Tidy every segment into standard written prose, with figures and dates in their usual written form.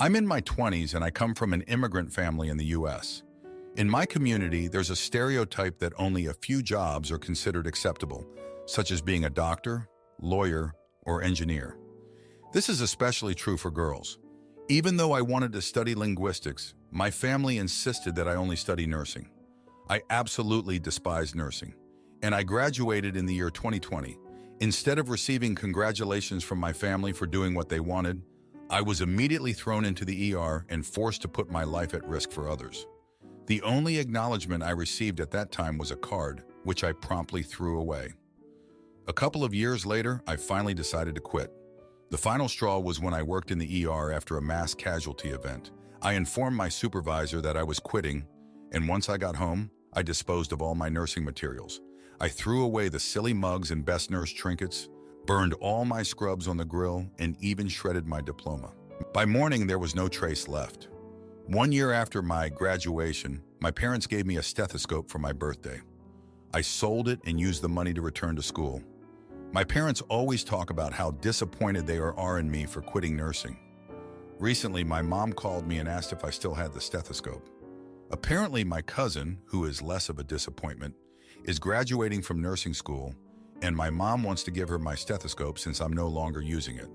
I'm in my 20s and I come from an immigrant family in the US. In my community, there's a stereotype that only a few jobs are considered acceptable, such as being a doctor, lawyer, or engineer. This is especially true for girls. Even though I wanted to study linguistics, my family insisted that I only study nursing. I absolutely despised nursing, and I graduated in the year 2020. Instead of receiving congratulations from my family for doing what they wanted, I was immediately thrown into the ER and forced to put my life at risk for others. The only acknowledgement I received at that time was a card, which I promptly threw away. A couple of years later, I finally decided to quit. The final straw was when I worked in the ER after a mass casualty event. I informed my supervisor that I was quitting, and once I got home, I disposed of all my nursing materials. I threw away the silly mugs and best nurse trinkets, burned all my scrubs on the grill, and even shredded my diploma. By morning, there was no trace left. 1 year after my graduation, my parents gave me a stethoscope for my birthday. I sold it and used the money to return to school. My parents always talk about how disappointed they are in me for quitting nursing. Recently, my mom called me and asked if I still had the stethoscope. Apparently, my cousin, who is less of a disappointment, is graduating from nursing school, and my mom wants to give her my stethoscope since I'm no longer using it.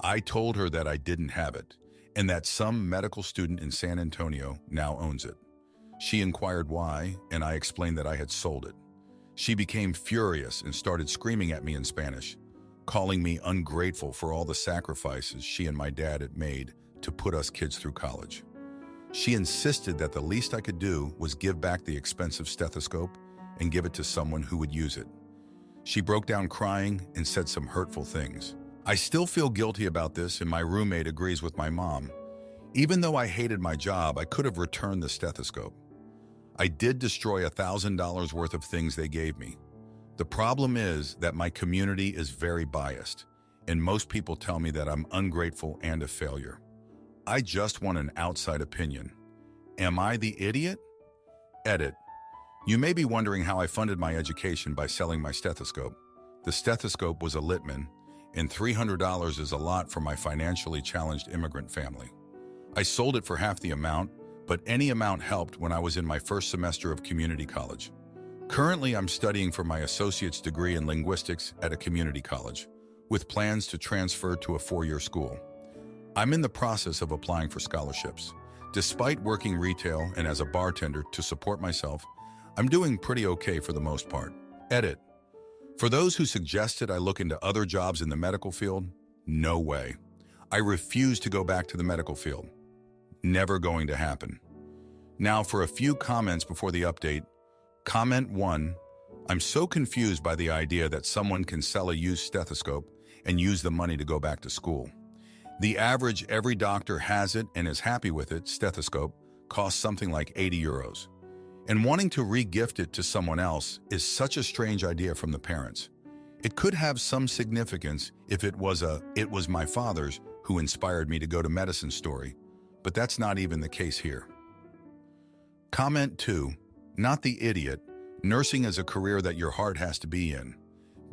I told her that I didn't have it, and that some medical student in San Antonio now owns it. She inquired why, and I explained that I had sold it. She became furious and started screaming at me in Spanish, calling me ungrateful for all the sacrifices she and my dad had made to put us kids through college. She insisted that the least I could do was give back the expensive stethoscope and give it to someone who would use it. She broke down crying and said some hurtful things. I still feel guilty about this, and my roommate agrees with my mom. Even though I hated my job, I could have returned the stethoscope. I did destroy $1,000 worth of things they gave me. The problem is that my community is very biased, and most people tell me that I'm ungrateful and a failure. I just want an outside opinion. Am I the idiot? Edit. You may be wondering how I funded my education by selling my stethoscope. The stethoscope was a Littman, and $300 is a lot for my financially challenged immigrant family. I sold it for half the amount, but any amount helped when I was in my first semester of community college. Currently, I'm studying for my associate's degree in linguistics at a community college, with plans to transfer to a 4-year school. I'm in the process of applying for scholarships. Despite working retail and as a bartender to support myself, I'm doing pretty okay for the most part. Edit. For those who suggested I look into other jobs in the medical field, no way. I refuse to go back to the medical field. Never going to happen. Now for a few comments before the update. Comment 1. I'm so confused by the idea that someone can sell a used stethoscope and use the money to go back to school. The average every doctor has it and is happy with it stethoscope costs something like 80 euros. And wanting to re-gift it to someone else is such a strange idea from the parents. It could have some significance if it was my father's who inspired me to go to medicine story, but that's not even the case here. Comment 2. Not the idiot. Nursing is a career that your heart has to be in.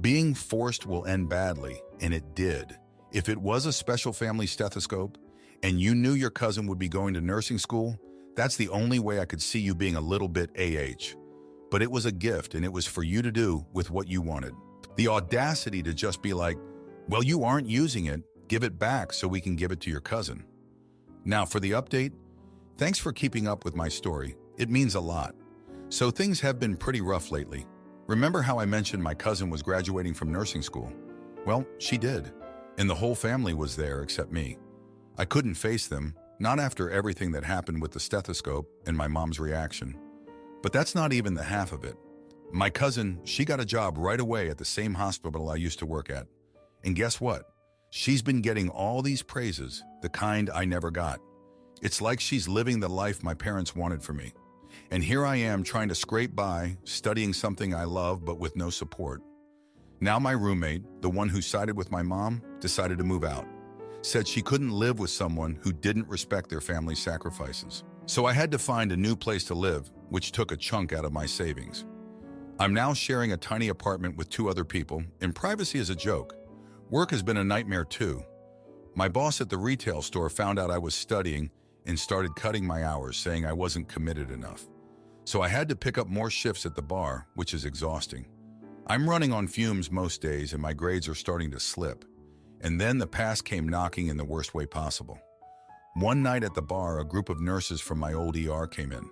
Being forced will end badly, and it did. If it was a special family stethoscope, and you knew your cousin would be going to nursing school, that's the only way I could see you being a little bit AH. But it was a gift, and it was for you to do with what you wanted. The audacity to just be like, well, you aren't using it, give it back so we can give it to your cousin. Now for the update, thanks for keeping up with my story. It means a lot. So things have been pretty rough lately. Remember how I mentioned my cousin was graduating from nursing school? Well, she did, and the whole family was there except me. I couldn't face them, not after everything that happened with the stethoscope and my mom's reaction. But that's not even the half of it. My cousin, she got a job right away at the same hospital I used to work at. And guess what? She's been getting all these praises, the kind I never got. It's like she's living the life my parents wanted for me. And here I am trying to scrape by, studying something I love but with no support. Now my roommate, the one who sided with my mom, decided to move out. Said she couldn't live with someone who didn't respect their family's sacrifices. So I had to find a new place to live, which took a chunk out of my savings. I'm now sharing a tiny apartment with 2 other people, and privacy is a joke. Work has been a nightmare too. My boss at the retail store found out I was studying and started cutting my hours, saying I wasn't committed enough. So I had to pick up more shifts at the bar, which is exhausting. I'm running on fumes most days and my grades are starting to slip. And then the past came knocking in the worst way possible. One night at the bar, a group of nurses from my old ER came in.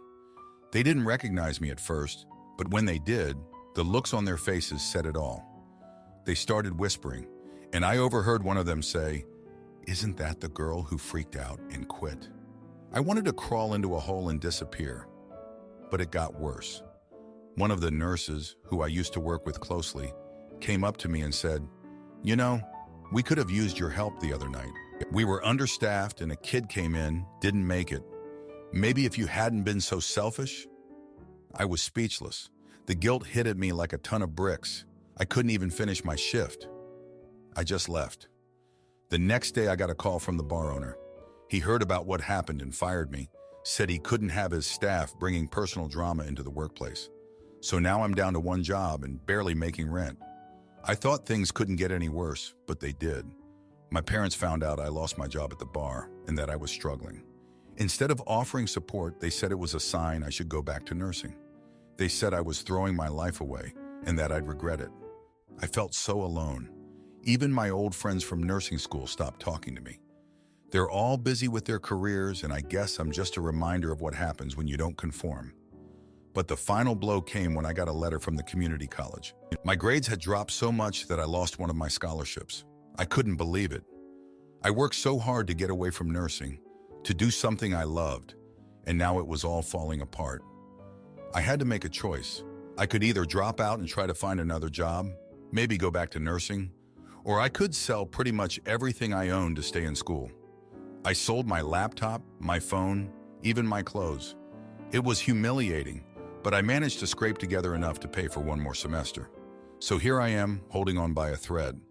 They didn't recognize me at first, but when they did, the looks on their faces said it all. They started whispering, and I overheard one of them say, "Isn't that the girl who freaked out and quit?" I wanted to crawl into a hole and disappear, but it got worse. One of the nurses, who I used to work with closely, came up to me and said, "You know, we could have used your help the other night. We were understaffed and a kid came in, didn't make it. Maybe if you hadn't been so selfish?" I was speechless. The guilt hit at me like a ton of bricks. I couldn't even finish my shift. I just left. The next day I got a call from the bar owner. He heard about what happened and fired me, said he couldn't have his staff bringing personal drama into the workplace. So now I'm down to one job and barely making rent. I thought things couldn't get any worse, but they did. My parents found out I lost my job at the bar and that I was struggling. Instead of offering support, they said it was a sign I should go back to nursing. They said I was throwing my life away and that I'd regret it. I felt so alone. Even my old friends from nursing school stopped talking to me. They're all busy with their careers, and I guess I'm just a reminder of what happens when you don't conform. But the final blow came when I got a letter from the community college. My grades had dropped so much that I lost one of my scholarships. I couldn't believe it. I worked so hard to get away from nursing, to do something I loved, and now it was all falling apart. I had to make a choice. I could either drop out and try to find another job, maybe go back to nursing, or I could sell pretty much everything I owned to stay in school. I sold my laptop, my phone, even my clothes. It was humiliating, but I managed to scrape together enough to pay for one more semester. So here I am, holding on by a thread.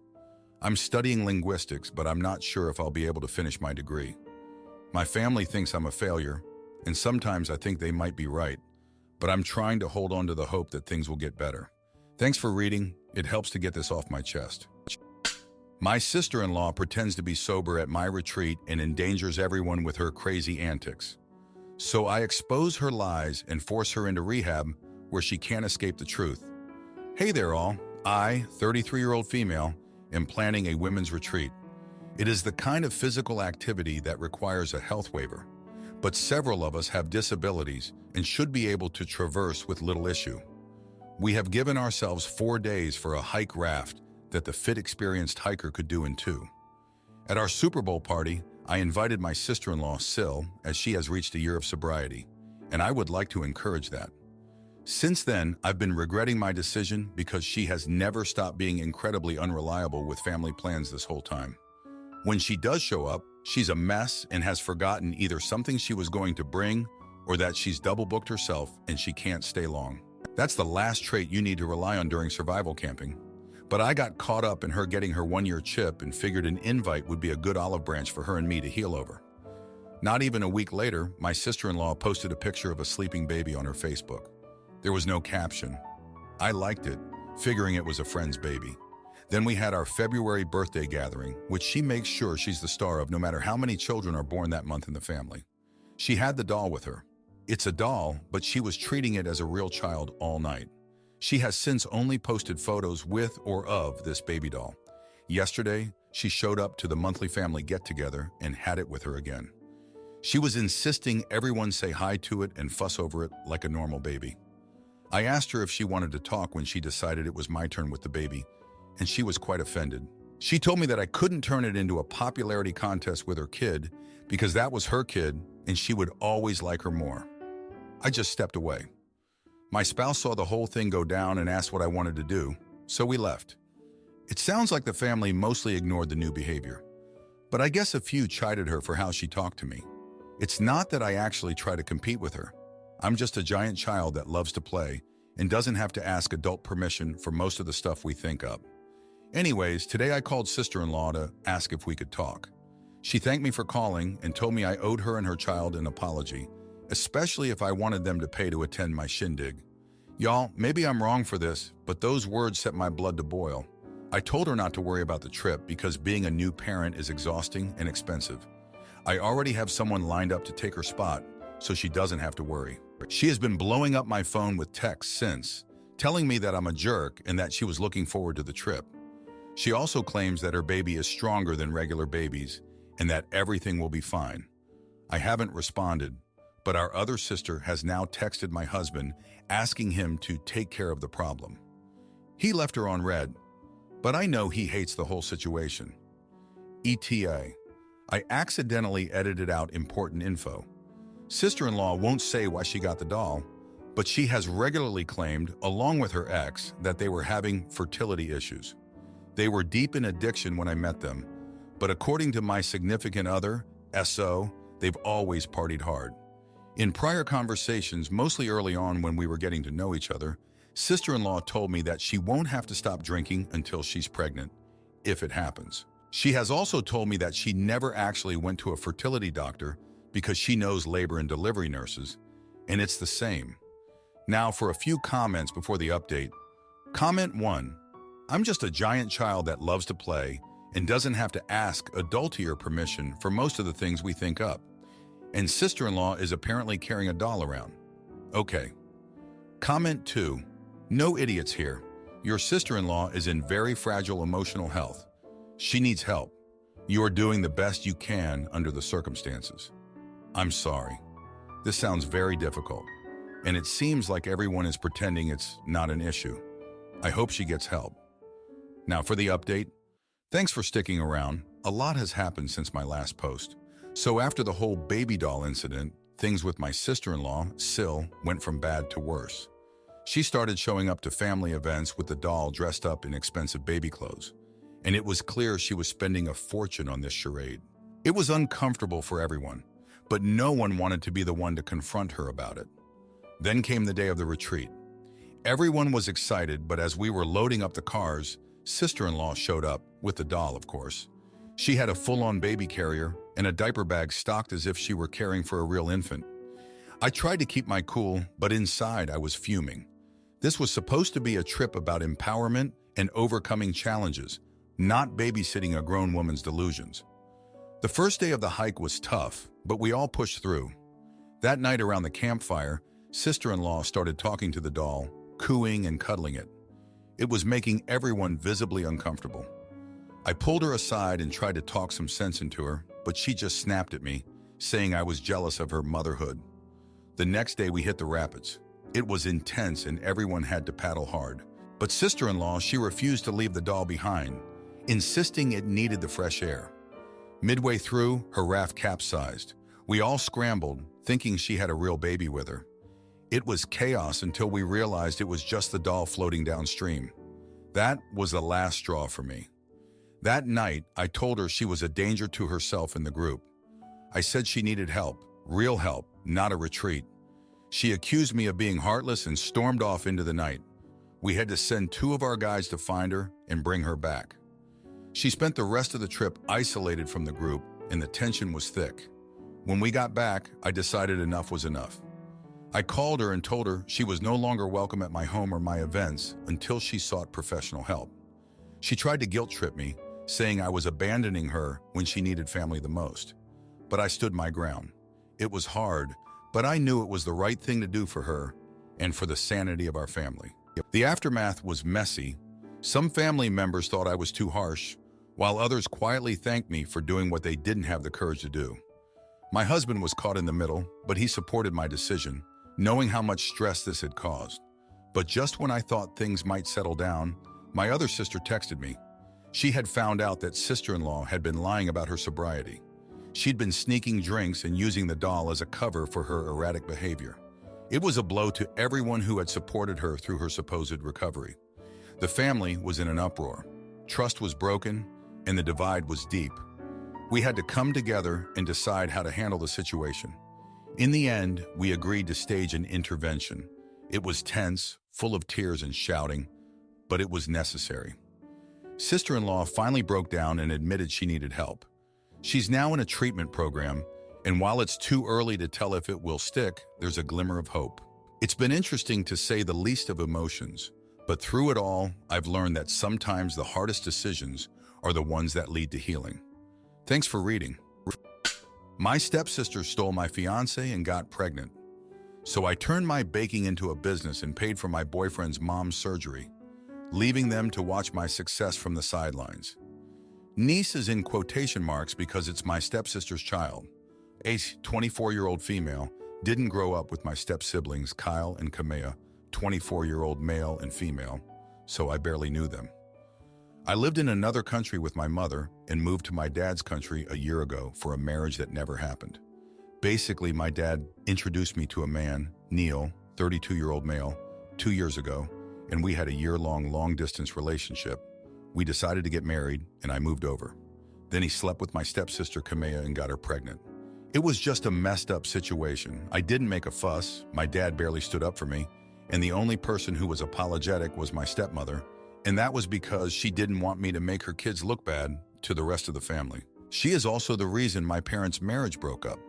I'm studying linguistics, but I'm not sure if I'll be able to finish my degree. My family thinks I'm a failure, and sometimes I think they might be right, but I'm trying to hold on to the hope that things will get better. Thanks for reading. It helps to get this off my chest. My sister-in-law pretends to be sober at my retreat and endangers everyone with her crazy antics. So I expose her lies and force her into rehab where she can't escape the truth. Hey there all, I, 33-year-old female, am planning a women's retreat. It is the kind of physical activity that requires a health waiver, but several of us have disabilities and should be able to traverse with little issue. We have given ourselves 4 days for a hike raft that the fit experienced hiker could do in 2. At our Super Bowl party, I invited my sister-in-law, Sil, as she has reached a year of sobriety, and I would like to encourage that. Since then, I've been regretting my decision because she has never stopped being incredibly unreliable with family plans this whole time. When she does show up, she's a mess and has forgotten either something she was going to bring or that she's double booked herself and she can't stay long. That's the last trait you need to rely on during survival camping. But I got caught up in her getting her 1-year chip and figured an invite would be a good olive branch for her and me to heal over. Not even a week later, my sister-in-law posted a picture of a sleeping baby on her Facebook. There was no caption. I liked it, figuring it was a friend's baby. Then we had our February birthday gathering, which she makes sure she's the star of no matter how many children are born that month in the family. She had the doll with her. It's a doll, but she was treating it as a real child all night. She has since only posted photos with or of this baby doll. Yesterday, she showed up to the monthly family get-together and had it with her again. She was insisting everyone say hi to it and fuss over it like a normal baby. I asked her if she wanted to talk when she decided it was my turn with the baby, and she was quite offended. She told me that I couldn't turn it into a popularity contest with her kid because that was her kid and she would always like her more. I just stepped away. My spouse saw the whole thing go down and asked what I wanted to do, so we left. It sounds like the family mostly ignored the new behavior, but I guess a few chided her for how she talked to me. It's not that I actually try to compete with her. I'm just a giant child that loves to play and doesn't have to ask adult permission for most of the stuff we think up. Anyways, today I called sister-in-law to ask if we could talk. She thanked me for calling and told me I owed her and her child an apology, especially if I wanted them to pay to attend my shindig. Y'all, maybe I'm wrong for this, but those words set my blood to boil. I told her not to worry about the trip because being a new parent is exhausting and expensive. I already have someone lined up to take her spot, so she doesn't have to worry. She has been blowing up my phone with texts since, telling me that I'm a jerk and that she was looking forward to the trip. She also claims that her baby is stronger than regular babies and that everything will be fine. I haven't responded, but our other sister has now texted my husband asking him to take care of the problem. He left her on red, but I know he hates the whole situation. ETA. I accidentally edited out important info. Sister-in-law won't say why she got the doll, but she has regularly claimed, along with her ex, that they were having fertility issues. They were deep in addiction when I met them, but according to my significant other, SO, they've always partied hard. In prior conversations, mostly early on when we were getting to know each other, sister-in-law told me that she won't have to stop drinking until she's pregnant, if it happens. She has also told me that she never actually went to a fertility doctor because she knows labor and delivery nurses, and it's the same. Now for a few comments before the update. Comment 1. I'm just a giant child that loves to play and doesn't have to ask adultier permission for most of the things we think up. And sister-in-law is apparently carrying a doll around. Okay. Comment 2. No idiots here. Your sister-in-law is in very fragile emotional health. She needs help. You are doing the best you can under the circumstances. I'm sorry. This sounds very difficult, and it seems like everyone is pretending it's not an issue. I hope she gets help. Now for the update. Thanks for sticking around. A lot has happened since my last post. So after the whole baby doll incident, things with my sister-in-law, Sil, went from bad to worse. She started showing up to family events with the doll dressed up in expensive baby clothes, and it was clear she was spending a fortune on this charade. It was uncomfortable for everyone, but no one wanted to be the one to confront her about it. Then came the day of the retreat. Everyone was excited, but as we were loading up the cars, sister-in-law showed up, with the doll, of course. She had a full-on baby carrier and a diaper bag stocked as if she were caring for a real infant. I tried to keep my cool, but inside I was fuming. This was supposed to be a trip about empowerment and overcoming challenges, not babysitting a grown woman's delusions. The first day of the hike was tough, but we all pushed through. That night around the campfire, sister-in-law started talking to the doll, cooing and cuddling it. It was making everyone visibly uncomfortable. I pulled her aside and tried to talk some sense into her, but she just snapped at me, saying I was jealous of her motherhood. The next day we hit the rapids. It was intense and everyone had to paddle hard. But sister-in-law, she refused to leave the doll behind, insisting it needed the fresh air. Midway through, her raft capsized. We all scrambled, thinking she had a real baby with her. It was chaos until we realized it was just the doll floating downstream. That was the last straw for me. That night, I told her she was a danger to herself and the group. I said she needed help, real help, not a retreat. She accused me of being heartless and stormed off into the night. We had to send 2 of our guys to find her and bring her back. She spent the rest of the trip isolated from the group, and the tension was thick. When we got back, I decided enough was enough. I called her and told her she was no longer welcome at my home or my events until she sought professional help. She tried to guilt-trip me, saying I was abandoning her when she needed family the most. But I stood my ground. It was hard, but I knew it was the right thing to do for her and for the sanity of our family. The aftermath was messy. Some family members thought I was too harsh, while others quietly thanked me for doing what they didn't have the courage to do. My husband was caught in the middle, but he supported my decision, knowing how much stress this had caused. But just when I thought things might settle down, my other sister texted me. She had found out that sister-in-law had been lying about her sobriety. She'd been sneaking drinks and using the doll as a cover for her erratic behavior. It was a blow to everyone who had supported her through her supposed recovery. The family was in an uproar. Trust was broken, and the divide was deep. We had to come together and decide how to handle the situation. In the end, we agreed to stage an intervention. It was tense, full of tears and shouting, but it was necessary. Sister-in-law finally broke down and admitted she needed help. She's now in a treatment program, and while it's too early to tell if it will stick, there's a glimmer of hope. It's been interesting to say the least of emotions, But through it all, I've learned that sometimes the hardest decisions are the ones that lead to healing. Thanks for reading. My stepsister stole my fiance and got pregnant. So I turned my baking into a business and paid for my boyfriend's mom's surgery, leaving them to watch my success from the sidelines. Niece is in quotation marks because it's my stepsister's child. A 24-year-old female didn't grow up with my step-siblings Kyle and Kamea, 24-year-old male and female, so I barely knew them. I lived in another country with my mother and moved to my dad's country a year ago for a marriage that never happened. Basically, my dad introduced me to a man, Neil, 32-year-old male, 2 years ago, and we had a year-long long-distance relationship. We decided to get married, and I moved over. Then he slept with my stepsister Kamea and got her pregnant. It was just a messed up situation. I didn't make a fuss, my dad barely stood up for me, and the only person who was apologetic was my stepmother, and that was because she didn't want me to make her kids look bad to the rest of the family. She is also the reason my parents' marriage broke up.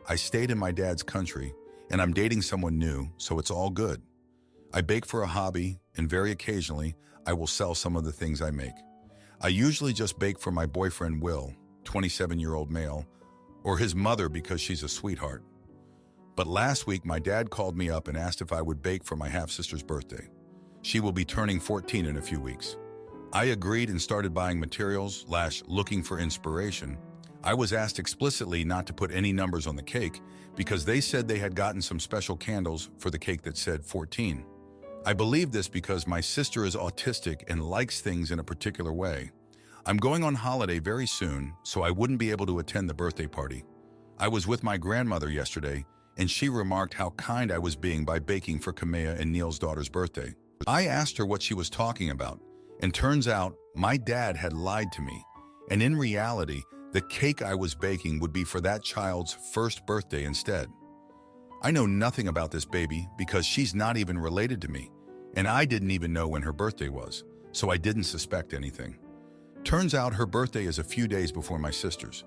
I stayed in my dad's country, and I'm dating someone new, so it's all good. I bake for a hobby, and very occasionally, I will sell some of the things I make. I usually just bake for my boyfriend Will, 27-year-old male, or his mother because she's a sweetheart. But last week, my dad called me up and asked if I would bake for my half-sister's birthday. She will be turning 14 in a few weeks. I agreed and started buying materials, looking for inspiration. I was asked explicitly not to put any numbers on the cake because they said they had gotten some special candles for the cake that said 14. I believe this because my sister is autistic and likes things in a particular way. I'm going on holiday very soon, so I wouldn't be able to attend the birthday party. I was with my grandmother yesterday, and she remarked how kind I was being by baking for Kamea and Neil's daughter's birthday. I asked her what she was talking about, and turns out my dad had lied to me, and in reality, the cake I was baking would be for that child's first birthday instead. I know nothing about this baby because she's not even related to me, and I didn't even know when her birthday was, so I didn't suspect anything. Turns out her birthday is a few days before my sister's.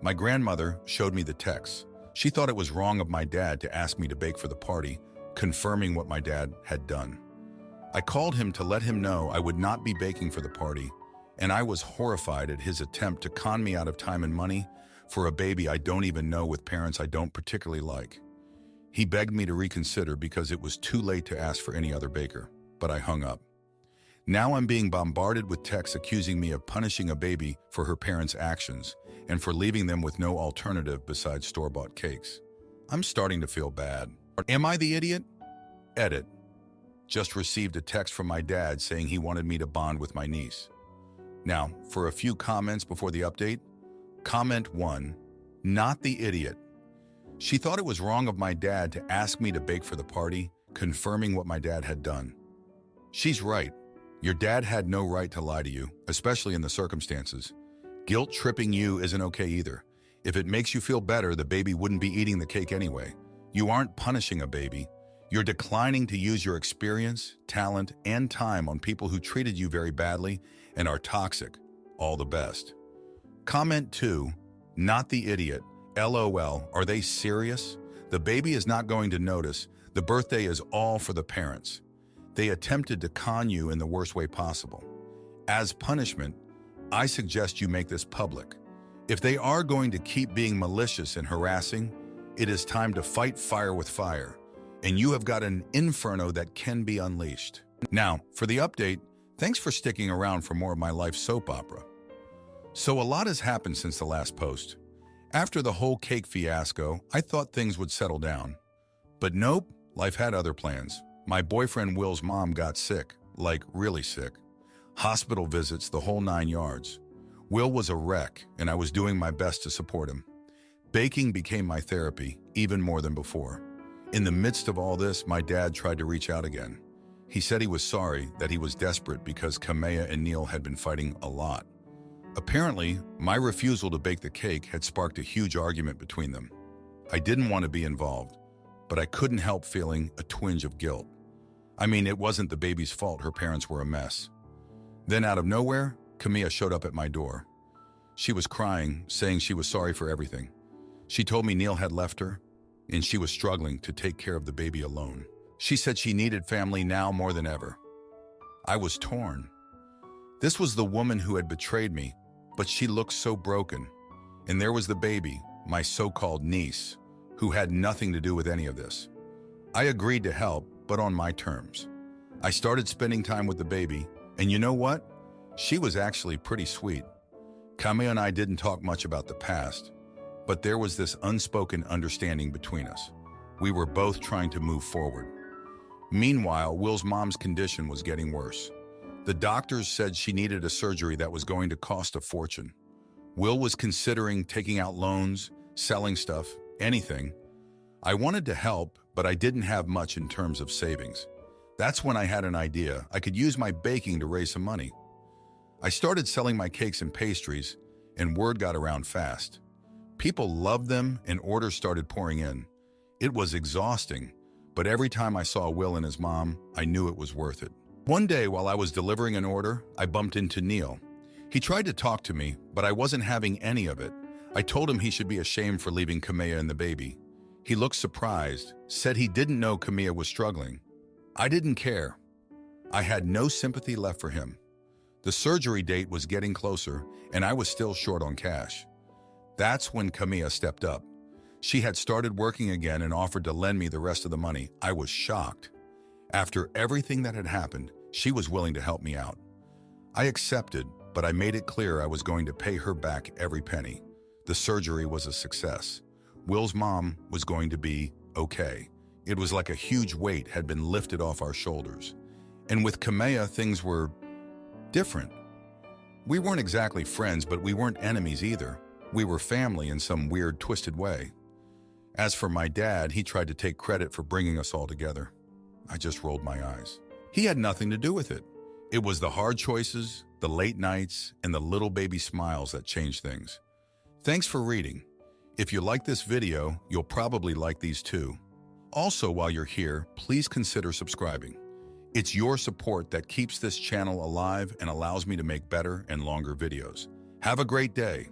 My grandmother showed me the text. She thought it was wrong of my dad to ask me to bake for the party, confirming what my dad had done. I called him to let him know I would not be baking for the party, and I was horrified at his attempt to con me out of time and money for a baby I don't even know with parents I don't particularly like. He begged me to reconsider because it was too late to ask for any other baker, but I hung up. Now I'm being bombarded with texts accusing me of punishing a baby for her parents' actions and for leaving them with no alternative besides store-bought cakes. I'm starting to feel bad. Am I the idiot? Edit. Just received a text from my dad saying he wanted me to bond with my niece. Now, for a few comments before the update. Comment 1. Not the idiot. She thought it was wrong of my dad to ask me to bake for the party, confirming what my dad had done. She's right. Your dad had no right to lie to you, especially in the circumstances. Guilt-tripping you isn't okay either. If it makes you feel better, the baby wouldn't be eating the cake anyway. You aren't punishing a baby. You're declining to use your experience, talent, and time on people who treated you very badly and are toxic. All the best. Comment 2. Not the idiot. LOL. Are they serious? The baby is not going to notice. The birthday is all for the parents. They attempted to con you in the worst way possible. As punishment, I suggest you make this public. If they are going to keep being malicious and harassing, it is time to fight fire with fire, and you have got an inferno that can be unleashed. Now, for the update, thanks for sticking around for more of my life soap opera. So a lot has happened since the last post. After the whole cake fiasco, I thought things would settle down. But nope, life had other plans. My boyfriend Will's mom got sick, like really sick. Hospital visits, the whole 9 yards. Will was a wreck, and I was doing my best to support him. Baking became my therapy, even more than before. In the midst of all this, my dad tried to reach out again. He said he was sorry, that he was desperate because Kamea and Neil had been fighting a lot. Apparently, my refusal to bake the cake had sparked a huge argument between them. I didn't want to be involved, but I couldn't help feeling a twinge of guilt. I mean, it wasn't the baby's fault her parents were a mess. Then out of nowhere, Kamea showed up at my door. She was crying, saying she was sorry for everything. She told me Neil had left her, and she was struggling to take care of the baby alone. She said she needed family now more than ever. I was torn. This was the woman who had betrayed me, but she looked so broken. And there was the baby, my so-called niece, who had nothing to do with any of this. I agreed to help, but on my terms. I started spending time with the baby, and you know what? She was actually pretty sweet. Camille and I didn't talk much about the past, but there was this unspoken understanding between us. We were both trying to move forward. Meanwhile, Will's mom's condition was getting worse. The doctors said she needed a surgery that was going to cost a fortune. Will was considering taking out loans, selling stuff, anything. I wanted to help, but I didn't have much in terms of savings. That's when I had an idea. I could use my baking to raise some money. I started selling my cakes and pastries, and word got around fast. People loved them, and orders started pouring in. It was exhausting, but every time I saw Will and his mom, I knew it was worth it. One day, while I was delivering an order, I bumped into Neil. He tried to talk to me, but I wasn't having any of it. I told him he should be ashamed for leaving Camilla and the baby. He looked surprised, said he didn't know Camilla was struggling. I didn't care. I had no sympathy left for him. The surgery date was getting closer, and I was still short on cash. That's when Camilla stepped up. She had started working again and offered to lend me the rest of the money. I was shocked. After everything that had happened, she was willing to help me out. I accepted, but I made it clear I was going to pay her back every penny. The surgery was a success. Will's mom was going to be okay. It was like a huge weight had been lifted off our shoulders. And with Camilla, things were different. We weren't exactly friends, but we weren't enemies either. We were family in some weird, twisted way. As for my dad, he tried to take credit for bringing us all together. I just rolled my eyes. He had nothing to do with it. It was the hard choices, the late nights, and the little baby smiles that changed things. Thanks for reading. If you like this video, you'll probably like these too. Also, while you're here, please consider subscribing. It's your support that keeps this channel alive and allows me to make better and longer videos. Have a great day.